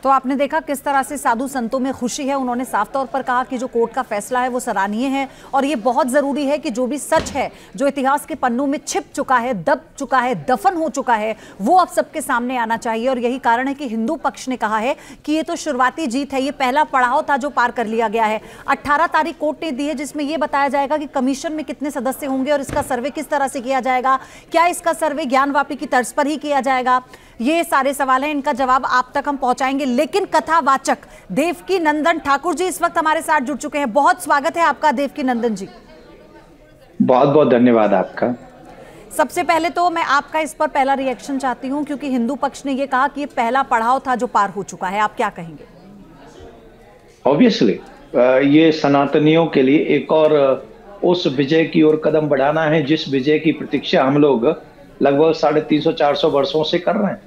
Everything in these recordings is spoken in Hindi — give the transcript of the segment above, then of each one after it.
तो आपने देखा किस तरह से साधु संतों में खुशी है। उन्होंने साफ तौर पर कहा कि जो कोर्ट का फैसला है वो सराहनीय है और ये बहुत जरूरी है कि जो भी सच है, जो इतिहास के पन्नों में छिप चुका है, दब चुका है, दफन हो चुका है, वो अब सबके सामने आना चाहिए। और यही कारण है कि हिंदू पक्ष ने कहा है कि ये तो शुरुआती जीत है, ये पहला पड़ाव था जो पार कर लिया गया है। 18 तारीख कोर्ट ने दी है जिसमें यह बताया जाएगा कि कमीशन में कितने सदस्य होंगे और इसका सर्वे किस तरह से किया जाएगा। क्या इसका सर्वे ज्ञानवापी की तर्ज पर ही किया जाएगा? ये सारे सवाल हैं, इनका जवाब आप तक हम पहुंचाएंगे। लेकिन कथावाचक देवकी नंदन ठाकुर जी इस वक्त हमारे साथ जुड़ चुके हैं। बहुत स्वागत है आपका देवकी नंदन जी। बहुत बहुत धन्यवाद आपका। सबसे पहले तो मैं आपका इस पर पहला रिएक्शन चाहती हूं, क्योंकि हिंदू पक्ष ने यह कहा कि ये पहला पड़ाव था जो पार हो चुका है। आप क्या कहेंगे? ऑब्वियसली ये सनातनियों के लिए एक और उस विजय की ओर कदम बढ़ाना है जिस विजय की प्रतीक्षा हम लोग लगभग 350-400 वर्षों से कर रहे हैं।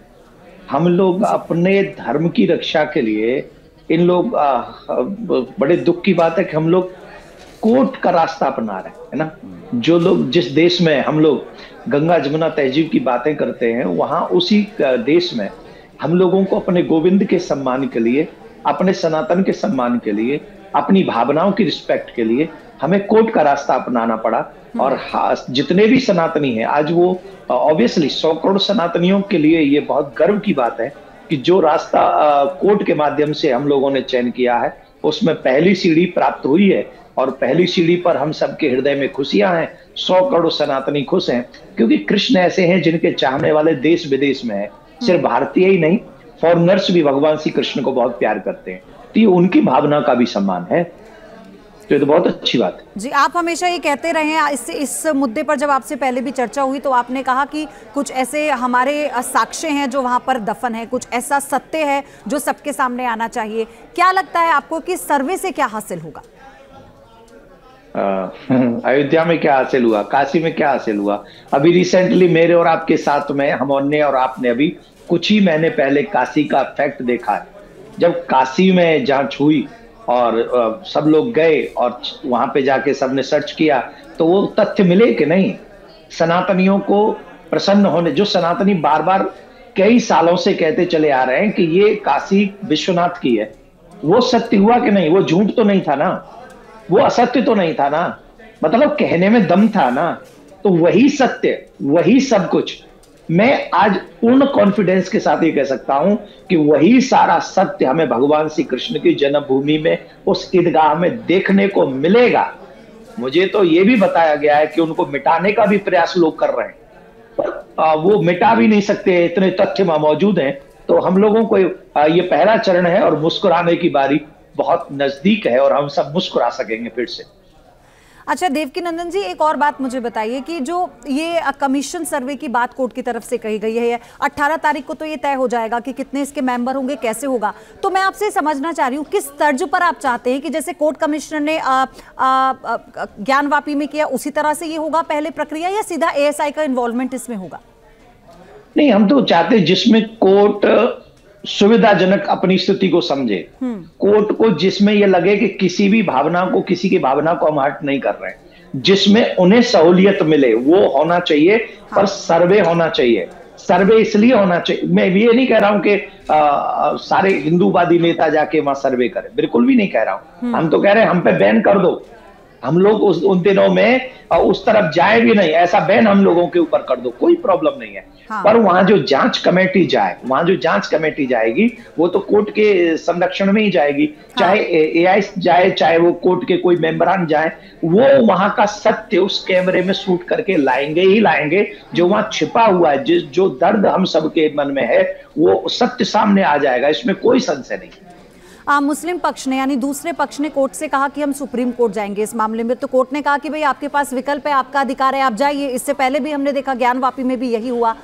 हम लोग अपने धर्म की रक्षा के लिए इन लोग बड़े दुख की बात है कि हम लोग कोर्ट का रास्ता अपना रहे हैं, है ना। जो लोग जिस देश में हम लोग गंगा जमुना तहजीब की बातें करते हैं, वहां उसी देश में हम लोगों को अपने गोविंद के सम्मान के लिए, अपने सनातन के सम्मान के लिए, अपनी भावनाओं की रिस्पेक्ट के लिए हमें कोर्ट का रास्ता अपनाना पड़ा। और जितने भी सनातनी हैं आज, वो ऑब्वियसली 100 करोड़ सनातनियों के लिए ये बहुत गर्व की बात है कि जो रास्ता कोर्ट के माध्यम से हम लोगों ने चयन किया है उसमें पहली सीढ़ी प्राप्त हुई है। और पहली सीढ़ी पर हम सबके हृदय में खुशियां हैं। 100 करोड़ सनातनी खुश हैं क्योंकि कृष्ण ऐसे हैं जिनके चाहने वाले देश विदेश में हैं। सिर्फ भारतीय ही नहीं, फॉरेनर्स भी भगवान श्री कृष्ण को बहुत प्यार करते हैं। तो ये उनकी भावना का भी सम्मान है, तो ये तो बहुत अच्छी बात है जी। आप हमेशा ये कहते रहे हैं, इस मुद्दे पर जब आपसे पहले भी चर्चा हुई तो आपने कहा कि कुछ ऐसे हमारे साक्ष्य हैं जो वहां पर दफन है, कुछ ऐसा सत्य है जो सबके सामने आना चाहिए। क्या लगता है आपको कि सर्वे से क्या हासिल होगा? अयोध्या में क्या हासिल हुआ, काशी में क्या हासिल हुआ? अभी रिसेंटली मेरे और आपके साथ में हमने और आपने अभी कुछ ही महीने पहले काशी का फैक्ट देखा है। जब काशी में जांच हुई और सब लोग गए और वहां पे जाके सबने सर्च किया तो वो तथ्य मिले कि नहीं। सनातनियों को प्रसन्न होने, जो सनातनी बार बार कई सालों से कहते चले आ रहे हैं कि ये काशी विश्वनाथ की है, वो सत्य हुआ कि नहीं? वो झूठ तो नहीं था ना, वो असत्य तो नहीं था ना, मतलब कहने में दम था ना। तो वही सत्य, वही सब कुछ, मैं आज पूर्ण कॉन्फिडेंस के साथ ये कह सकता हूं कि वही सारा सत्य हमें भगवान श्री कृष्ण की जन्मभूमि में उस ईदगाह में देखने को मिलेगा। मुझे तो ये भी बताया गया है कि उनको मिटाने का भी प्रयास लोग कर रहे हैं, पर वो मिटा भी नहीं सकते, इतने तथ्य मौजूद हैं। तो हम लोगों को ये पहला चरण है और मुस्कुराने की बारी बहुत नजदीक है और हम सब मुस्कुरा सकेंगे फिर से। अच्छा देवकी नंदन जी, एक और बात मुझे बताइए कि जो ये कमीशन सर्वे की बात कोर्ट की तरफ से कही गई है, 18 तारीख को तो ये तय हो जाएगा कि कितने इसके मेंबर होंगे, कैसे होगा। तो मैं आपसे समझना चाह रही हूँ किस तर्ज पर आप चाहते हैं कि जैसे कोर्ट कमिश्नर ने ज्ञानवापी में किया उसी तरह से ये होगा पहले प्रक्रिया, या सीधा ASI का इन्वॉल्वमेंट इसमें होगा? नहीं, हम तो चाहते हैं जिसमें कोर्ट सुविधाजनक अपनी स्थिति को समझे, कोर्ट को जिसमें यह लगे कि किसी भी भावना को, किसी की भावना को हम हर्ट नहीं कर रहे हैं, जिसमें उन्हें सहूलियत मिले वो होना चाहिए। पर सर्वे होना चाहिए। सर्वे इसलिए होना चाहिए, मैं ये नहीं कह रहा हूं कि सारे हिंदूवादी नेता जाके वहां सर्वे करें, बिल्कुल भी नहीं कह रहा हूं। हम तो कह रहे हैं हम पे बैन कर दो, हम लोग उन दिनों में उस तरफ जाए भी नहीं, ऐसा बैन हम लोगों के ऊपर कर दो, कोई प्रॉब्लम नहीं है। हाँ। पर वहां जो जांच कमेटी जाए, वहां जो जांच कमेटी जाएगी वो तो कोर्ट के संरक्षण में ही जाएगी। हाँ। चाहे AI जाए, चाहे वो कोर्ट के कोई मेंबरान जाए, वो वहां का सत्य उस कैमरे में शूट करके लाएंगे ही लाएंगे। जो वहां छिपा हुआ है, जो दर्द हम सबके मन में है, वो सत्य सामने आ जाएगा, इसमें कोई संशय नहीं। मुस्लिम पक्ष ने, यानी दूसरे पक्ष ने कोर्ट से कहा कि हम सुप्रीम कोर्ट जाएंगे इस मामले में। तो कोर्ट ने कहा कि भाई आपके पास विकल्प है, आपका अधिकार है, आप जाइए। इससे पहले भी हमने देखा ज्ञानवापी में भी यही हुआ।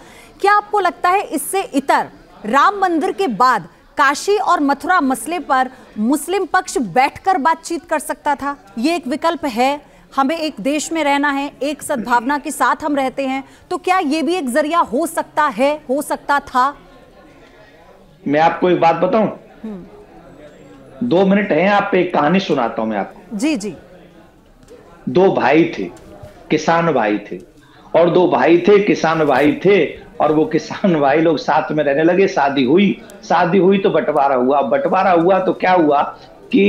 क्या आपको लगता है इससे इतर राम मंदिर के बाद काशी और मथुरा मसले पर मुस्लिम पक्ष बैठकर बातचीत कर सकता था? ये एक विकल्प है, हमें एक देश में रहना है, एक सद्भावना के साथ हम रहते हैं, तो क्या ये भी एक जरिया हो सकता है, हो सकता था? मैं आपको एक बात बताऊं, 2 मिनट हैं, आप पे एक कहानी सुनाता हूं मैं आपको। जी जी। 2 भाई थे, किसान भाई थे, और 2 भाई थे, किसान भाई थे, और वो किसान भाई लोग साथ में रहने लगे। शादी हुई तो बंटवारा हुआ। बंटवारा हुआ तो क्या हुआ कि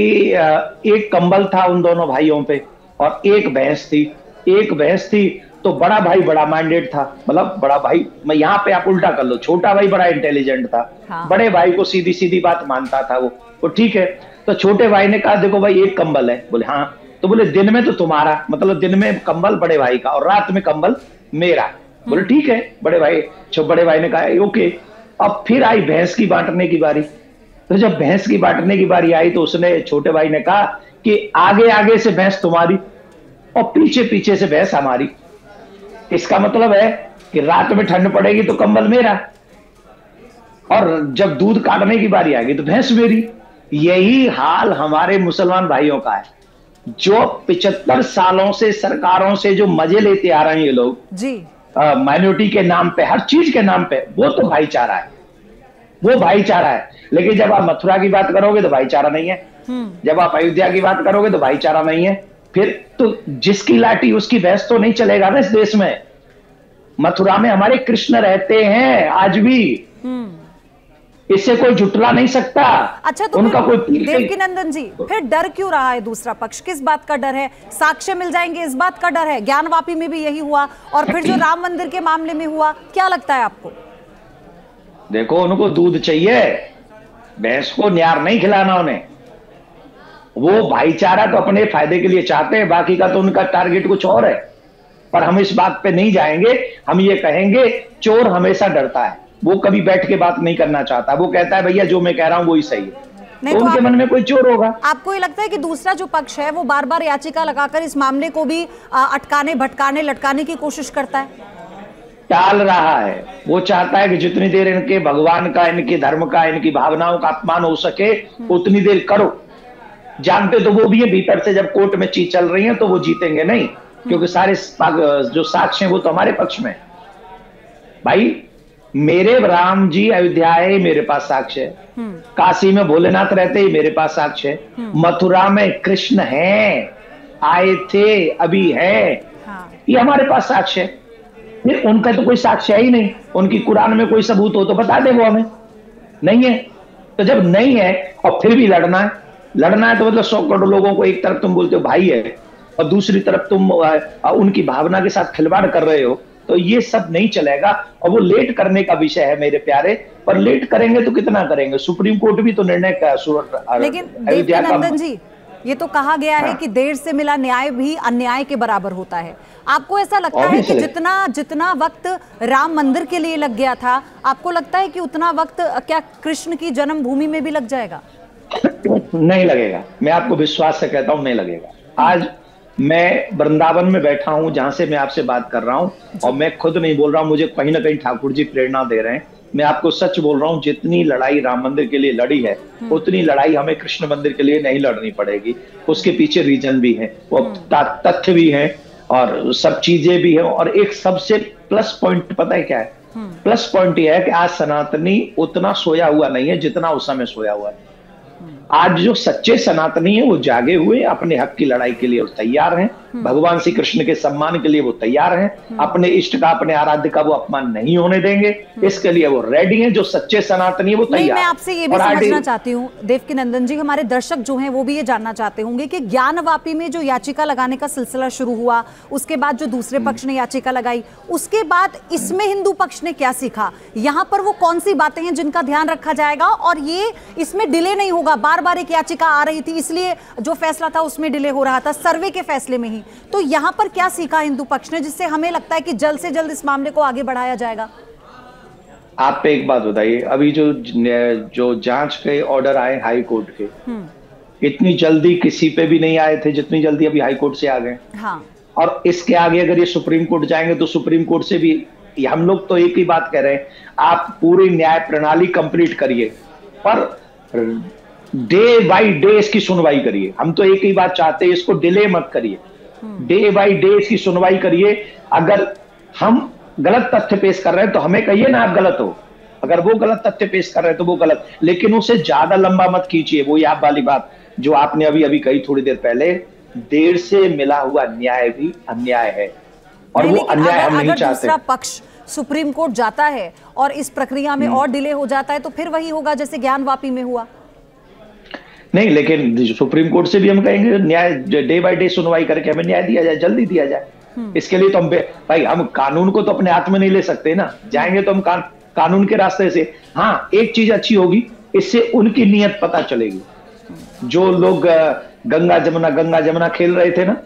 एक कंबल था उन दोनों भाइयों पे और एक भैंस थी। तो बड़ा भाई बड़ा माइंडेड था, मतलब बड़ा भाई, मैं यहाँ पे आप उल्टा कर लो, छोटा भाई बड़ा इंटेलिजेंट था। हाँ। बड़े भाई को सीधी सीधी बात मानता था वो ठीक है। तो छोटे भाई ने कहा देखो भाई एक कंबल है। बोले हाँ। तो बोले दिन में तो तुम्हारा, मतलब दिन में कंबल बड़े भाई का और रात में कंबल मेरा। बोले ठीक है। बड़े भाई ने कहा ओके। अब फिर आई भैंस की बांटने की बारी। तो जब भैंस की बांटने की बारी आई तो उसने, छोटे भाई ने कहा कि आगे आगे से भैंस तुम्हारी और पीछे पीछे से भैंस हमारी। इसका मतलब है कि रात में ठंड पड़ेगी तो कंबल मेरा और जब दूध काटने की बारी आएगी तो भैंस मेरी। यही हाल हमारे मुसलमान भाइयों का है, जो 75 सालों से सरकारों से जो मजे लेते आ रहे हैं ये लोग जी, माइनॉरिटी के नाम पे, हर चीज के नाम पे, वो तो भाईचारा है, वो भाईचारा है। लेकिन जब आप मथुरा की बात करोगे तो भाईचारा नहीं है, जब आप अयोध्या की बात करोगे तो भाईचारा नहीं है। फिर तो जिसकी लाठी उसकी भैंस तो नहीं चलेगा ना इस देश में। मथुरा में हमारे कृष्ण रहते हैं आज भी, इससे कोई जुटला नहीं सकता। अच्छा, तो उनका कोई देवकीनंदन जी, फिर डर क्यों रहा है दूसरा पक्ष? किस बात का डर है? साक्ष्य मिल जाएंगे इस बात का डर है? ज्ञानवापी में भी यही हुआ और फिर जो राम मंदिर के मामले में हुआ, क्या लगता है आपको? देखो, उनको दूध चाहिए, भैंस को न्यार नहीं खिलाना उन्हें। वो भाईचारा तो अपने फायदे के लिए चाहते हैं, बाकी का तो उनका टारगेट कुछ और है। पर हम इस बात पे नहीं जाएंगे। हम ये कहेंगे चोर हमेशा डरता है, वो कभी बैठ के बात नहीं करना चाहता। वो कहता है भैया जो मैं कह रहा हूं वही सही है। तो उनके मन में कोई चोर होगा। आपको ये लगता है कि दूसरा जो पक्ष है वो बार बार याचिका लगाकर इस मामले को भी अटकाने, भटकाने, लटकाने की कोशिश करता है, टाल रहा है? वो चाहता है कि जितनी देर इनके भगवान का, इनके धर्म का, इनकी भावनाओं का अपमान हो सके उतनी देर करो। जानते तो वो भी है भीतर से, जब कोर्ट में चीज चल रही है तो वो जीतेंगे नहीं, क्योंकि सारे जो साक्ष्य हैं वो तो हमारे पक्ष में। भाई मेरे राम जी अयोध्या है, मेरे पास साक्ष्य है। काशी में भोलेनाथ रहते ही मेरे पास साक्ष्य है। मथुरा में कृष्ण हैं, आए थे, अभी है, ये हमारे पास साक्ष्य है। फिर उनका तो कोई साक्ष्य ही नहीं। उनकी कुरान में कोई सबूत हो तो बता दे, वो हमें नहीं है। तो जब नहीं है और फिर भी लड़ना है तो मतलब 100 करोड़ लोगों को एक तरफ तुम बोलते हो भाई है और दूसरी तरफ तुम उनकी भावना के साथ खिलवाड़ कर रहे हो, तो ये सब नहीं चलेगा। और वो लेट करने का विषय है मेरे प्यारे, पर लेट करेंगे तो कितना करेंगे? सुप्रीम कोर्ट भी तो निर्णय का। लेकिन देवकीनंदन जी, ये तो कहा गया है कि देर से मिला न्याय भी अन्याय के बराबर होता है। आपको ऐसा लगता है कि जितना वक्त राम मंदिर के लिए लग गया था, आपको लगता है कि उतना वक्त क्या कृष्ण की जन्मभूमि में भी लग जाएगा? नहीं लगेगा, मैं आपको विश्वास से कहता हूं, नहीं लगेगा। आज मैं वृंदावन में बैठा हूं, जहां से मैं आपसे बात कर रहा हूं, और मैं खुद नहीं बोल रहा हूं, मुझे कहीं ना कहीं ठाकुर जी प्रेरणा दे रहे हैं। मैं आपको सच बोल रहा हूं, जितनी लड़ाई राम मंदिर के लिए लड़ी है उतनी लड़ाई हमें कृष्ण मंदिर के लिए नहीं लड़नी पड़ेगी। उसके पीछे रीजन भी है, वो तथ्य भी है और सब चीजें भी है। और एक सबसे प्लस पॉइंट पता है क्या है? प्लस पॉइंट यह है कि आज सनातनी उतना सोया हुआ नहीं है जितना उस समय सोया हुआ है। आज जो सच्चे सनातनी है वो जागे हुए, अपने हक की लड़ाई के लिए वो तैयार हैं, भगवान श्री कृष्ण के सम्मान के लिए वो तैयार हैं, अपने इष्ट का, अपने आराध्य का वो अपमान नहीं होने देंगे, इसके लिए वो रेडी हैं। जो सच्चे सनातनी है वो तैयार। मैं आपसे ये भी समझना चाहती हूँ देवकीनंदन जी, हमारे दर्शक जो हैं वो भी ये जानना चाहते होंगे कि ज्ञानवापी में जो याचिका लगाने का सिलसिला शुरू हुआ, उसके बाद जो दूसरे पक्ष ने याचिका लगाई, उसके बाद इसमें हिंदू पक्ष ने क्या सीखा? यहाँ पर वो कौन सी बातें हैं जिनका ध्यान रखा जाएगा और ये इसमें डिले नहीं होगा? बार बार एक याचिका आ रही थी, इसलिए जो फैसला था उसमें डिले हो रहा था, सर्वे के फैसले में ही। तो यहां पर क्या सीखा हिंदू पक्ष ने जिससे हमें लगता है कि जल्द से जल्द इस मामले को आगे बढ़ाया जाएगा? आप पे एक बात बताइए, अभी जो जांच के ऑर्डर आए हाई कोर्ट के, इतनी जल्दी किसी पे भी नहीं आए थे जितनी जल्दी अभी हाई कोर्ट से आ गए। हाँ। और इसके आगे अगर ये सुप्रीम कोर्ट जाएंगे तो सुप्रीम कोर्ट से भी हम लोग तो एक ही बात कह रहे हैं, आप पूरी न्याय प्रणाली कंप्लीट करिए, पर डे बाय डे इसकी सुनवाई करिए। हम तो एक ही बात चाहते हैं, इसको डिले मत करिए, डे बाय डे इसकी सुनवाई करिए। अगर हम गलत तथ्य पेश कर रहे हैं तो हमें कहिए ना आप गलत हो, अगर वो गलत तथ्य पेश कर रहे हैं तो वो गलत, लेकिन उसे ज्यादा लंबा मत खींचिए। वो आप वाली बात जो आपने अभी कही थोड़ी देर पहले, देर से मिला हुआ न्याय भी अन्याय है और वो अन्याय हम नहीं चाहते। दूसरा पक्ष सुप्रीम कोर्ट जाता है और इस प्रक्रिया में और डिले हो जाता है तो फिर वही होगा जैसे ज्ञानवापी में हुआ। नहीं, लेकिन सुप्रीम कोर्ट से भी हम कहेंगे न्याय डे बाय डे सुनवाई करके हमें न्याय दिया जाए, जल्दी दिया जाए। इसके लिए तो हम भाई हम कानून को तो अपने हाथ में नहीं ले सकते ना, जाएंगे तो हम कानून के रास्ते से। हाँ, एक चीज अच्छी होगी, इससे उनकी नीयत पता चलेगी। जो लोग गंगा जमुना खेल रहे थे ना,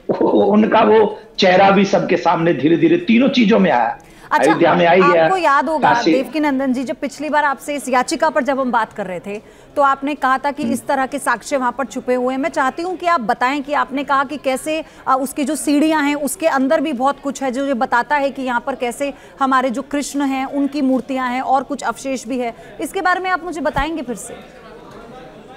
उनका वो चेहरा भी सबके सामने धीरे धीरे तीनों चीजों में आया। अच्छा, अयोध्या में आई गया। आपको याद होगा देवकीनंदन जी, जब पिछली बार आपसे इस याचिका पर जब हम बात कर रहे थे तो आपने कहा था कि इस तरह के साक्ष्य वहां पर छुपे हुए हैं। मैं चाहती हूं कि आप बताएं कि आपने कहा कि कैसे उसकी जो सीढ़ियां हैं उसके अंदर भी बहुत कुछ है जो ये बताता है कि यहाँ पर कैसे हमारे जो कृष्ण हैं उनकी मूर्तियां हैं और कुछ अवशेष भी है। इसके बारे में आप मुझे बताएंगे फिर से?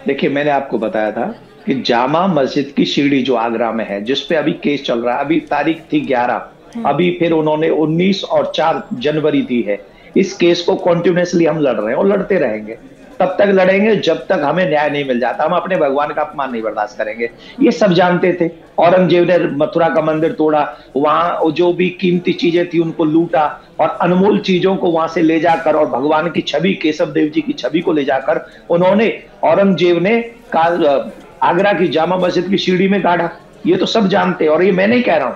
देखिए, मैंने आपको बताया था कि जामा मस्जिद की सीढ़ी जो आगरा में है, जिसपे अभी केस चल रहा है, अभी तारीख थी 11, अभी फिर उन्होंने 19 और 4 जनवरी दी है। इस केस को कंटिन्यूअसली हम लड़ रहे हैं और लड़ते रहेंगे, तब तक लड़ेंगे जब तक हमें न्याय नहीं मिल जाता। हम अपने भगवान का अपमान नहीं बर्दाश्त करेंगे। ये सब जानते थे। औरंगजेब ने मथुरा का मंदिर तोड़ा, वहां जो भी कीमती चीजें थी उनको लूटा और अनमोल चीजों को वहां से ले जाकर और भगवान की छवि, केशव देव जी की छवि को ले जाकर उन्होंने, औरंगजेब ने आगरा की जामा मस्जिद की सीढ़ी में गाड़ा। ये तो सब जानते हैं और ये मैं नहीं कह रहा हूं,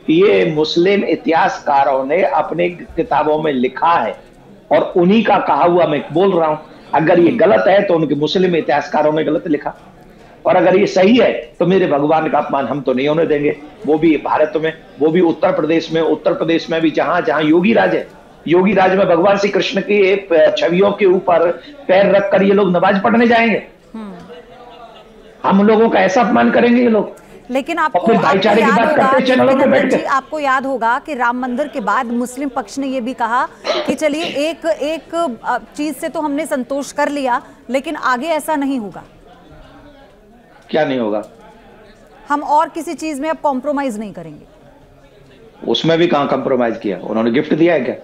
ये मुस्लिम इतिहासकारों ने अपने किताबों में लिखा है और उन्हीं का कहा हुआ मैं बोल रहा हूं। अगर ये गलत है तो उनके मुस्लिम इतिहासकारों ने गलत लिखा, और अगर ये सही है तो मेरे भगवान का अपमान हम तो नहीं होने देंगे। वो भी भारत में, वो भी उत्तर प्रदेश में भी जहां जहां योगी राज है, योगी राज में भगवान श्री कृष्ण की छवियों के ऊपर पैर रखकर ये लोग नमाज पढ़ने जाएंगे। हम लोगों का ऐसा अपमान करेंगे ये लोग। लेकिन आपको याद होगा कि राम मंदिर के बाद मुस्लिम पक्ष ने यह भी कहा कि चलिए एक चीज से तो हमने संतोष कर लिया, लेकिन आगे ऐसा नहीं होगा। क्या नहीं होगा? हम और किसी चीज में अब कॉम्प्रोमाइज नहीं करेंगे। उसमें भी कहां कॉम्प्रोमाइज किया? उन्होंने गिफ्ट दिया है क्या?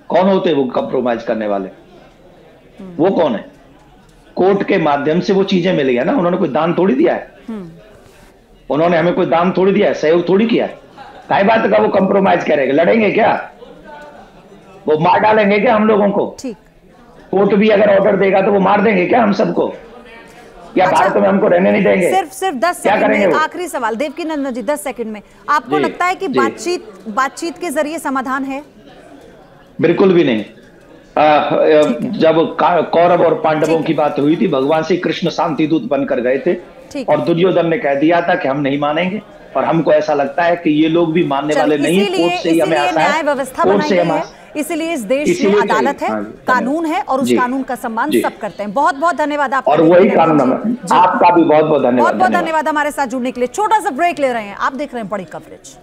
कौन होते वो कॉम्प्रोमाइज करने वाले? वो कौन है? कोर्ट के माध्यम से वो चीजें मिली है ना, उन्होंने कोई दान थोड़ी दिया है। उन्होंने हमें कोई दान थोड़ी दिया है, सहयोग थोड़ी किया है। काय बात का वो कंप्रोमाइज करेंगे? लड़ेंगे क्या? वो मार डालेंगे क्या हम लोगों को? ठीक। कोर्ट भी अगर ऑर्डर देगा तो वो मार देंगे क्या हम सबको? या अच्छा, भारत में हमको रहने नहीं देंगे? सिर्फ 10 सेकंड में आखिरी सवाल देवकीनंदन जी, 10 सेकंड में आपको लगता है कि बातचीत के जरिए समाधान है? बिल्कुल भी नहीं। जब कौरव और पांडवों की बात हुई थी, भगवान श्री कृष्ण शांति दूत बनकर गए थे और दुर्योधन ने कह दिया था कि हम नहीं मानेंगे, और हमको ऐसा लगता है कि ये लोग भी मानने वाले नहीं है। कोर्ट से हमें आशा है, न्याय व्यवस्था बनाई गई है, इसीलिए इस देश में अदालत है, कानून है और उस कानून का सम्मान सब करते हैं। बहुत बहुत धन्यवाद आपका। और वही कानून आपका भी बहुत बहुत धन्यवाद। बहुत बहुत धन्यवाद हमारे साथ जुड़ने के लिए। छोटा सा ब्रेक ले रहे हैं, आप देख रहे हैं बड़ी कवरेज।